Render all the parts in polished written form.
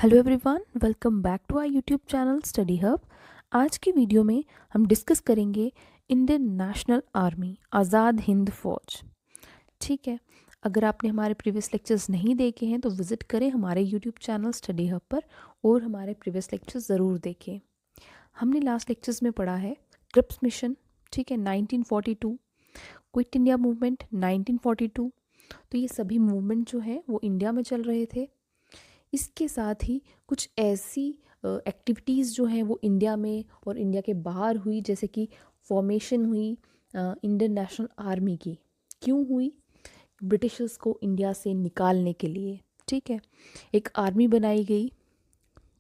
Hello everyone, welcome back to our YouTube channel study hub. आज की video में हम डिस्कस करेंगे Indian national army, Azad Hind Fauj. ठीक है, अगर आपने हमारे प्रीवियस लेक्चर्स नहीं देखे हैं तो विज़िट करें हमारे यूट्यूब चैनल स्टडी हब पर और हमारे प्रीवियस लेक्चर्स ज़रूर देखें। हमने लास्ट लेक्चर्स में पढ़ा है क्रिप्स मिशन, ठीक है, 1942, क्विट इंडिया मूवमेंट 1942। तो ये सभी मूवमेंट जो हैं वो इंडिया में चल रहे थे। इसके साथ ही कुछ ऐसी एक्टिविटीज़ जो हैं वो इंडिया में और इंडिया के बाहर हुई, जैसे कि फॉर्मेशन हुई इंडियन नेशनल आर्मी की। क्यों हुई? ब्रिटिशर्स को इंडिया से निकालने के लिए, ठीक है, एक आर्मी बनाई गई।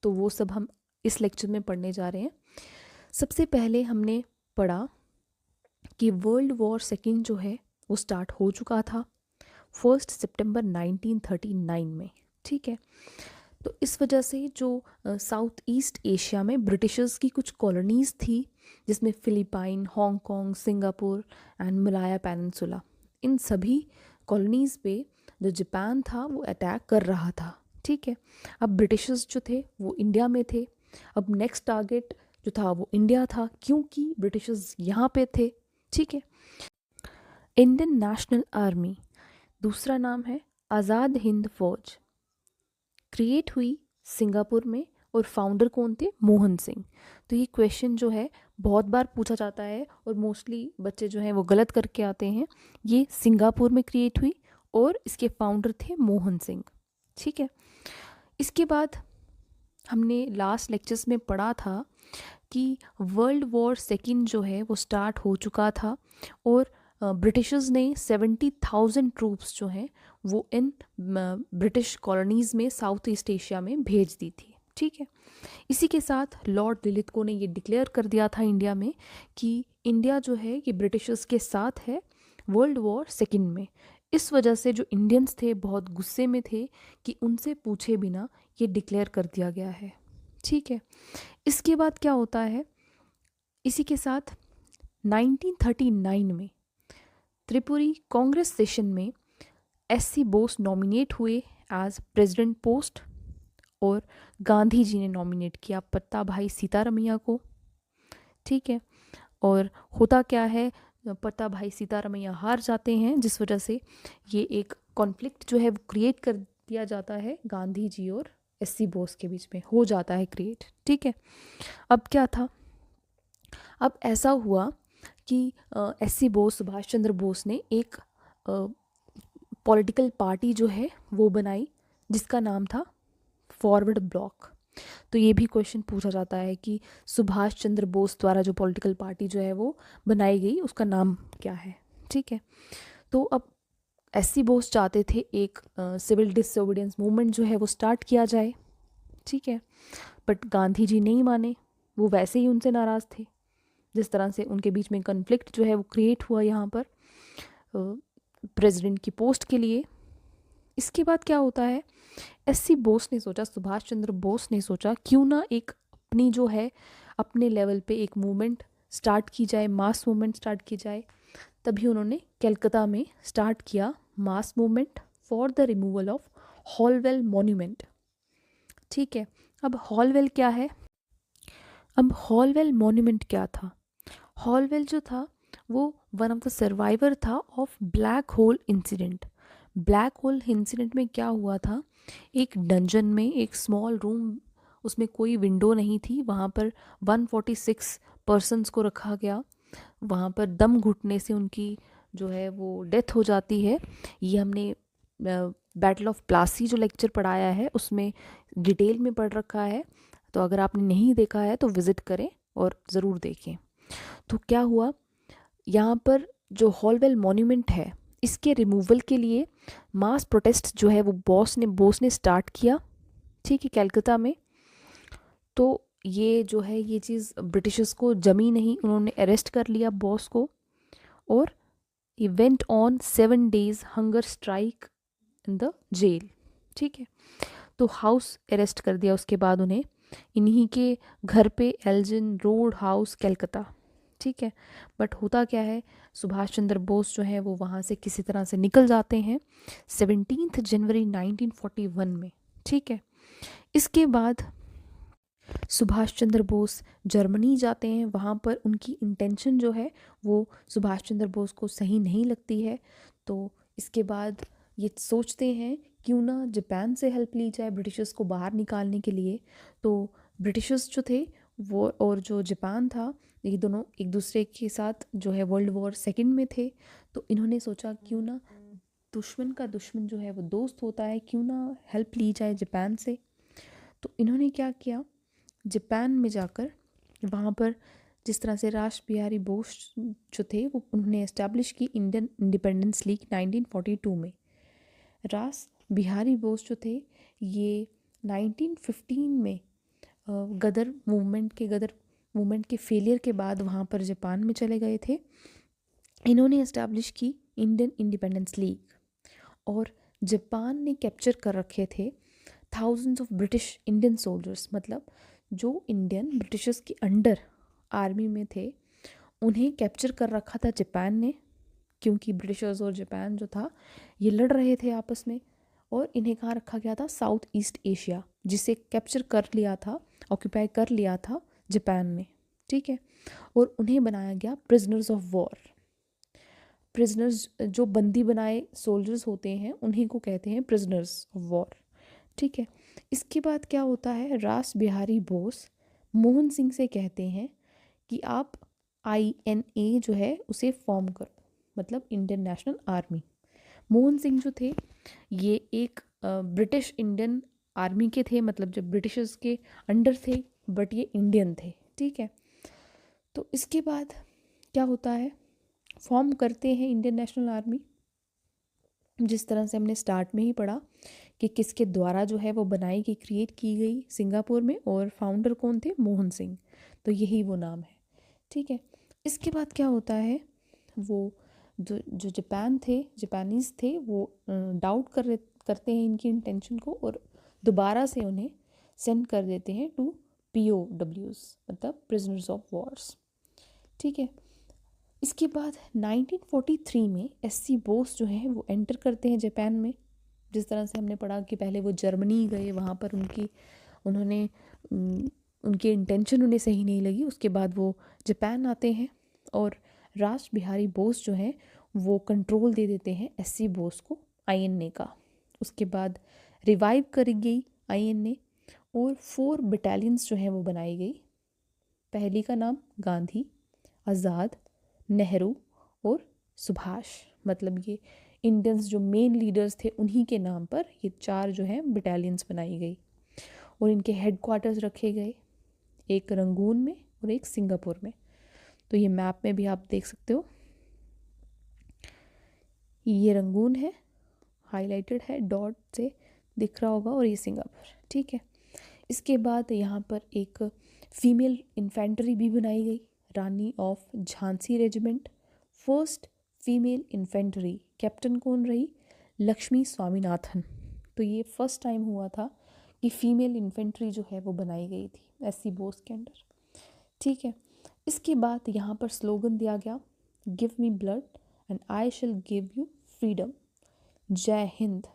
तो वो सब हम इस लेक्चर में पढ़ने जा रहे हैं। सबसे पहले हमने पढ़ा कि वर्ल्ड वॉर सेकेंड जो है वो स्टार्ट हो चुका था 1 सितंबर 1939 में, ठीक है। तो इस वजह से जो साउथ ईस्ट एशिया में ब्रिटिशर्स की कुछ कॉलोनीज़ थी, जिसमें Philippine, Hong Kong, Singapore and Malaya peninsula, इन सभी कॉलोनीज़ पे जो जापान था वो अटैक कर रहा था, ठीक है। अब ब्रिटिशर्स जो थे वो इंडिया में थे। अब नेक्स्ट टारगेट जो था वो इंडिया था, क्योंकि ब्रिटिशर्स यहाँ पे थे, ठीक है। इंडियन नेशनल आर्मी, दूसरा नाम है आज़ाद हिंद फौज, क्रिएट हुई सिंगापुर में और फाउंडर कौन थे? मोहन सिंह। तो ये क्वेश्चन जो है बहुत बार पूछा जाता है और मोस्टली बच्चे जो हैं वो गलत करके आते हैं। ये सिंगापुर में क्रिएट हुई और इसके फाउंडर थे मोहन सिंह, ठीक है। इसके बाद हमने लास्ट लेक्चर्स में पढ़ा था कि वर्ल्ड वॉर सेकेंड जो है वो स्टार्ट हो चुका था और ब्रिटिशर्स ने 70,000 ट्रूप्स जो हैं वो इन ब्रिटिश कॉलोनीज़ में साउथ ईस्ट एशिया में भेज दी थी, ठीक है। इसी के साथ लॉर्ड लिलिथगो ने ये डिक्लेयर कर दिया था इंडिया में कि इंडिया जो है ये ब्रिटिशर्स के साथ है वर्ल्ड वॉर सेकेंड में। इस वजह से जो इंडियंस थे बहुत गुस्से में थे कि उनसे पूछे बिना ये डिक्लेयर कर दिया गया है, ठीक है। इसके बाद क्या होता है, इसी के साथ 1939 में त्रिपुरी कांग्रेस सेशन में एससी बोस नॉमिनेट हुए एज प्रेसिडेंट पोस्ट और गांधी जी ने नॉमिनेट किया पत्ता भाई सीतारमैया को, ठीक है। और होता क्या है, पत्ता भाई सीतारमैया हार जाते हैं, जिस वजह से ये एक कॉन्फ्लिक्ट जो है वो क्रिएट कर दिया जाता है गांधी जी और एससी बोस के बीच में हो जाता है क्रिएट, ठीक है। अब क्या था, अब ऐसा हुआ कि एससी बोस, सुभाष चंद्र बोस ने एक पॉलिटिकल पार्टी जो है वो बनाई जिसका नाम था फॉरवर्ड ब्लॉक। तो ये भी क्वेश्चन पूछा जाता है कि सुभाष चंद्र बोस द्वारा जो पॉलिटिकल पार्टी जो है वो बनाई गई उसका नाम क्या है, ठीक है। तो अब एससी बोस चाहते थे एक सिविल डिसओबीडियंस मूवमेंट जो है वो स्टार्ट किया जाए, ठीक है। बट गांधी जी नहीं माने, वो वैसे ही उनसे नाराज़ थे। जिस तरह से उनके बीच में कन्फ्लिक्ट जो है वो क्रिएट हुआ यहाँ पर प्रेसिडेंट की पोस्ट के लिए। इसके बाद क्या होता है, एससी बोस ने सोचा, सुभाष चंद्र बोस ने सोचा क्यों ना एक अपनी जो है अपने लेवल पे एक मूवमेंट स्टार्ट की जाए, मास मूवमेंट स्टार्ट की जाए। तभी उन्होंने कलकत्ता में स्टार्ट किया mass movement for the removal of Holwell monument, ठीक है। अब हॉलवेल क्या है, अब हॉलवेल मॉन्यूमेंट क्या था? हॉलवेल जो था वो वन ऑफ द सर्वाइवर था of black hole incident. Black hole incident में क्या हुआ था, एक डंजन में एक स्मॉल रूम, उसमें कोई विंडो नहीं थी, वहाँ पर 146 पर्सन्स को रखा गया। वहाँ पर दम घुटने से उनकी जो है वो डेथ हो जाती है। ये हमने बैटल ऑफ प्लासी जो लेक्चर पढ़ाया है उसमें डिटेल में पढ़ रखा है। तो अगर आपने नहीं देखा है तो विज़िट करें और ज़रूर देखें। तो क्या हुआ, यहाँ पर जो हॉलवेल मॉन्यूमेंट है इसके रिमूवल के लिए मास प्रोटेस्ट जो है वो बोस ने स्टार्ट किया, ठीक है, कलकत्ता में। तो ये जो है ये चीज़ ब्रिटिशर्स को जमी नहीं, उन्होंने अरेस्ट कर लिया बॉस को और he went on 7 days hunger strike in the jail, ठीक है। तो हाउस अरेस्ट कर दिया उसके बाद उन्हें, इन्हीं के घर पे एल्जिन रोड हाउस कलकत्ता, ठीक है। बट होता क्या है, सुभाष चंद्र बोस जो है वो वहाँ से किसी तरह से निकल जाते हैं 17 जनवरी 1941 में, ठीक है। इसके बाद सुभाष चंद्र बोस जर्मनी जाते हैं। वहाँ पर उनकी इंटेंशन जो है वो सुभाष चंद्र बोस को सही नहीं लगती है। तो इसके बाद ये सोचते हैं क्यों ना जापान से हेल्प ली जाए ब्रिटिशर्स को बाहर निकालने के लिए। तो ब्रिटिशर्स जो थे वो और जो जापान था, ये दोनों एक दूसरे के साथ जो है वर्ल्ड वॉर सेकंड में थे। तो इन्होंने सोचा क्यों ना दुश्मन का दुश्मन जो है वो दोस्त होता है, क्यों ना हेल्प ली जाए जापान से। तो इन्होंने क्या किया, जापान में जाकर वहाँ पर जिस तरह से रास बिहारी बोस जो थे वो उन्होंने इस्टेब्लिश की इंडियन इंडिपेंडेंस लीग 1942 में। रास बिहारी बोस जो थे ये 1915 में गदर मूवमेंट के फेलियर के बाद वहाँ पर जापान में चले गए थे। इन्होंने इस्टेब्लिश की इंडियन इंडिपेंडेंस लीग और जापान ने कैप्चर कर रखे थे thousands of British Indian soldiers, मतलब जो इंडियन ब्रिटिशर्स के अंडर आर्मी में थे उन्हें कैप्चर कर रखा था जापान ने, क्योंकि ब्रिटिशर्स और जापान जो था ये लड़ रहे थे आपस में। और इन्हें कहाँ रखा गया था, साउथ ईस्ट एशिया, जिसे कैप्चर कर लिया था, ऑक्यूपाई कर लिया था जापान ने। ठीक है, और उन्हें बनाया गया प्रिजनर्स ऑफ वॉर। प्रिजनर्स जो बंदी बनाए सोल्जर्स होते हैं उन्हीं को कहते हैं प्रिजनर्स ऑफ वॉर। ठीक है, इसके बाद क्या होता है, रास बिहारी बोस मोहन सिंह से कहते हैं कि आप INA जो है उसे फॉर्म करो, मतलब Indian national army. Mohan Singh जो थे ये एक ब्रिटिश इंडियन आर्मी के थे, मतलब जब ब्रिटिशर्स के अंडर थे, बट ये इंडियन थे। ठीक है, तो इसके बाद क्या होता है, फॉर्म करते हैं इंडियन नेशनल आर्मी। जिस तरह से हमने स्टार्ट में ही पढ़ा कि किसके द्वारा जो है वो बनाई गई, क्रिएट की गई सिंगापुर में, और फाउंडर कौन थे, मोहन सिंह। तो यही वो नाम है। ठीक है, इसके बाद क्या होता है, वो जो जापानीज़ थे वो डाउट करते हैं इनकी इंटेंशन को और दोबारा से उन्हें सेंड कर देते हैं टू POWs, मतलब प्रिजनर्स ऑफ वॉर्स। ठीक है, इसके बाद 1943 में SC बोस जो है वो एंटर करते हैं जापान में। जिस तरह से हमने पढ़ा कि पहले वो जर्मनी गए, वहाँ पर उनकी इंटेंशन उन्हें सही नहीं लगी। उसके बाद वो जापान आते हैं और रास बिहारी बोस जो हैं वो कंट्रोल दे देते हैं SC बोस को INA का। उसके बाद रिवाइव करी गई INA और 4 बटालियंस जो हैं वो बनाई गई। पहली का नाम गांधी, आज़ाद, नेहरू और सुभाष, मतलब ये इंडियंस जो मेन लीडर्स थे उन्हीं के नाम पर ये 4 जो हैं बटालियंस बनाई गई और इनके हेडक्वार्टर्स रखे गए, एक रंगून में और एक सिंगापुर में। तो ये मैप में भी आप देख सकते हो, ये रंगून है, हाईलाइटेड है, डॉट से दिख रहा होगा, और ये सिंगापुर। ठीक है, इसके बाद यहाँ पर एक फीमेल इन्फेंट्री भी बनाई गई, Rani of Jhansi regiment, first female infantry. Captain कौन रही, लक्ष्मी स्वामीनाथन। तो ये फर्स्ट टाइम हुआ था कि फीमेल इन्फेंट्री जो है वो बनाई गई थी SC बोस के अंडर। ठीक है, इसके बाद यहाँ पर स्लोगन दिया गया, give me blood and I शिल गिव यू फ्रीडम, जय हिंद,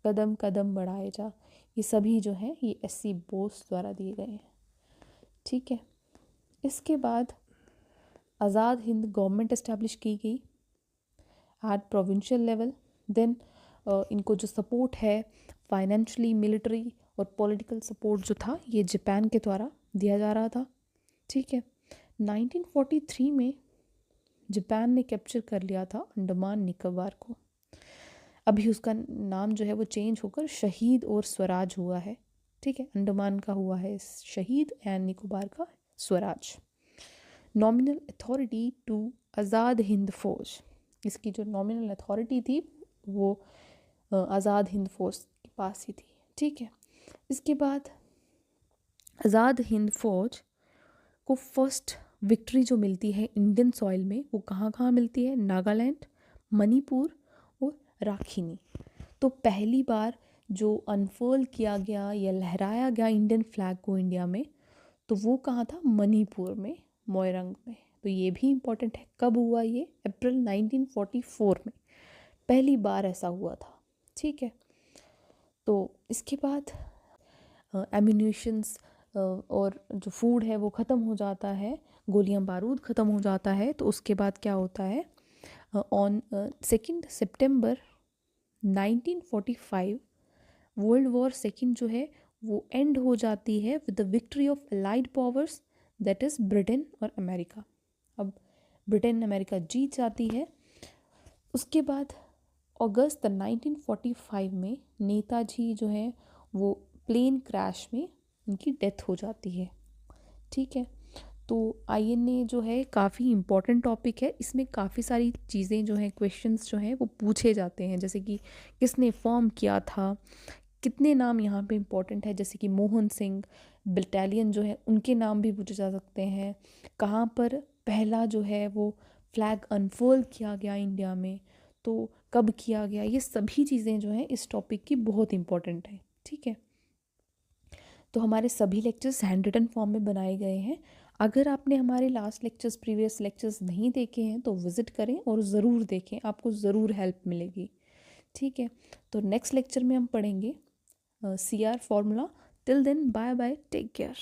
कदम कदम बढ़ाए जा। ये सभी जो हैं ये SC बोस द्वारा दिए गए हैं। ठीक है, इसके बाद आज़ाद हिंद गवर्नमेंट इस्टेब्लिश की गई एट प्रोविंशियल लेवल। देन इनको जो सपोर्ट है फाइनेंशियली, मिलिट्री और पॉलिटिकल सपोर्ट जो था ये जापान के द्वारा दिया जा रहा था। ठीक है, 1943 में जापान ने कैप्चर कर लिया था अंडमान निकोबार को। अभी उसका नाम जो है वो चेंज होकर शहीद और स्वराज हुआ है। ठीक है, अंडमान का हुआ है शहीद एंड निकोबार का स्वराज। नॉमिनल अथॉरिटी टू आज़ाद हिंद फौज, इसकी जो नॉमिनल अथॉरिटी थी वो आज़ाद हिंद फौज के पास ही थी। ठीक है, इसके बाद आज़ाद हिंद फौज को फर्स्ट विक्ट्री जो मिलती है इंडियन सॉइल में वो कहाँ कहाँ मिलती है, नागालैंड, मणिपुर और राखीनी। तो पहली बार जो अनफर्ल किया गया या लहराया गया इंडियन फ्लैग को इंडिया में, तो वो कहाँ था, मणिपुर में, मोइरंग में। तो ये भी इम्पोर्टेंट है, कब हुआ ये, अप्रैल 1944 में पहली बार ऐसा हुआ था। ठीक है, तो इसके बाद एम्यूनिशंस और जो फूड है वो ख़त्म हो जाता है, गोलियां बारूद ख़त्म हो जाता है, तो उसके बाद क्या होता है, on 2 September 1945 world war second जो है वो एंड हो जाती है with the victory of allied powers, that is Britain और अमेरिका। अब ब्रिटेन अमेरिका जीत जाती है। उसके बाद अगस्त 1945 में नेताजी जो है वो प्लेन क्रैश में उनकी डेथ हो जाती है। ठीक है, तो आईएनए जो है काफ़ी इम्पॉर्टेंट टॉपिक है, इसमें काफ़ी सारी चीज़ें जो हैं, क्वेश्चंस जो हैं वो पूछे जाते हैं, जैसे कि किसने फॉर्म किया था, कितने नाम यहाँ पे इम्पोर्टेंट है, जैसे कि मोहन सिंह बटालियन जो है उनके नाम भी पूछे जा सकते हैं, कहाँ पर पहला जो है वो फ्लैग अनफोल्ड किया गया इंडिया में, तो कब किया गया, ये सभी चीज़ें जो हैं इस टॉपिक की बहुत इम्पोर्टेंट है। ठीक है, तो हमारे सभी लेक्चर्स हैंड रिटन फॉर्म में बनाए गए हैं। अगर आपने हमारे लास्ट लेक्चर्स, प्रीवियस लेक्चर्स नहीं देखे हैं तो विज़िट करें और ज़रूर देखें, आपको ज़रूर हेल्प मिलेगी। ठीक है, तो नेक्स्ट लेक्चर में हम पढ़ेंगे CR formula. Till then bye bye, take care.